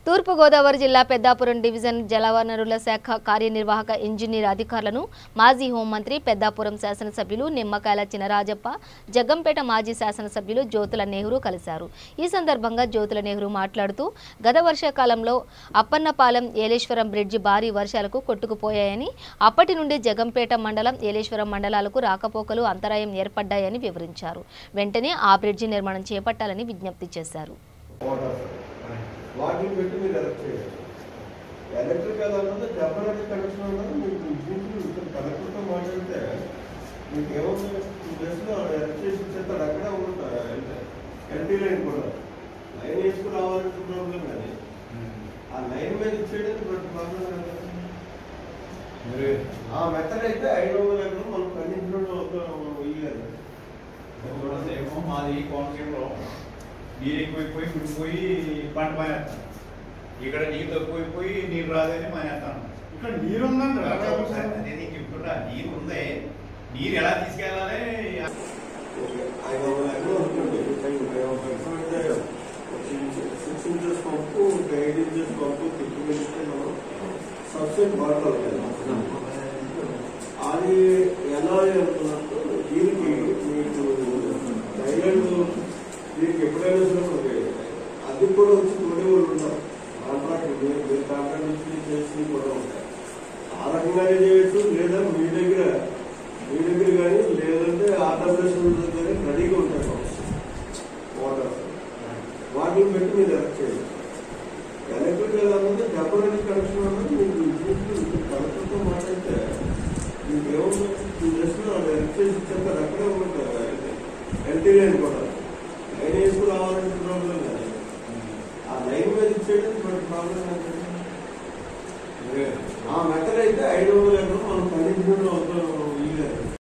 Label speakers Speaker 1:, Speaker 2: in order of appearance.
Speaker 1: తూర్పుగోదావరి జిల్లా పెద్దాపురం డివిజన్ జలవనరుల శాఖ కార్యనిర్వాహక ఇంజనీర్ అధికారులను మాజీ హోంమంత్రి పెద్దాపురం శాసనసభ్యులు నిమ్మకాయల చినరాజప్ప, జగ్గంపేట మాజీ శాసనసభ్యులు జ్యోతుల నెహ్రూ కలిశారు. ఈ సందర్భంగా జ్యోతుల నెహ్రూ మాట్లాడుతూ గత వర్షాకాలంలో అప్పన్నపాలెం ఏలేశ్వరం బ్రిడ్జి భారీ వర్షాలకు కొట్టుకుపోయాయని, అప్పటి నుండి జగ్గంపేట మండలం ఏలేశ్వరం మండలాలకు రాకపోకలు అంతరాయం ఏర్పడ్డాయని వివరించారు. వెంటనే ఆ బ్రిడ్జి నిర్మాణం చేపట్టాలని విజ్ఞప్తి చేశారు.
Speaker 2: వాటిని పెట్టి మీరు ఎలక్ట్ చేయాలి. ఎలక్ట్రికల్ అన్నది టెంపరీ కనెక్షన్ అన్నది మీకు ఇంట్లో కలెక్టర్తో మాట్లాడితే మీకు ఏమవుతుంది, 2 daysలో ఎలక్ట్ చేసి ఇచ్చేస్తాడు. అక్కడే ఉంటుంది ఎల్టీ లైన్ కూడా లైన్ వేసుకుని రావాలంటే ప్రాబ్లం, కానీ ఆ లైన్ మీద ఇచ్చేయడానికి పెద్ద ప్రాబ్లం కదా. ఆ మెథడ్ అయితే 500 ఎకరం మనం ఖండించడం ఇయ్యాలి.
Speaker 3: ఏమో మాది కోనసీమలో నీరు ఎక్కువైపోయి కుడిపోయి పంట మానేస్తాను. ఇక్కడ నీరు తక్కువైపోయి నీరు రాదని మానేస్తాను.
Speaker 4: ఇక్కడ నీరు ఉందండి,
Speaker 3: అదే నీకు చెప్తున్నా, నీరు ఉంది. నీరు ఎలా తీసుకెళ్ళాలి?
Speaker 2: 500 ఎకరం ఉంటుంది. 6 inches పంపు, 8 inches పంపు తిప్పిస్తే మనం సబ్సిడీ వాడాలి. అది ఎలా అనుకున్నట్టు దీనికి మీకు థైలాండ్ దీనికి ఎప్పుడైనా సరే అది కూడా వచ్చి కొనే వాళ్ళు ఉంటారు. కాంట్రాక్ట్ మీరు కాంట్రాక్ట్ ఇచ్చి చేసి కూడా ఉంటాయి. ఆ రకంగానే చేయొచ్చు, లేదా మీ దగ్గర కానీ లేదంటే ఆర్డబ్ల్యూఎస్ కానీ రెడీగా ఉంటాయి వాటర్. వాటిని పెట్టి మీరు ఎలక్ట్ చేయాలి. ఎలక్ట్రికల్ అన్నది టెంపరీ కనెక్షన్ అన్నది మీకు ఇంట్లో కలెక్టర్తో మాట్లాడితే మీకు ఏమవుతుంది, 2 daysలో ఎలక్ట్ చేసి ఇచ్చేస్తారు. అక్కడే ఉంటుంది ఎల్టీ లైన్ కూడా లైన్ వేసుకుని రావాలంటే ప్రాబ్లం, కానీ ఆ లైన్ మీద ఇచ్చేయడానికి ప్రాబ్లం ఏంటంటే ఆ మెథడ్ అయితే 500 ఎకరం మనం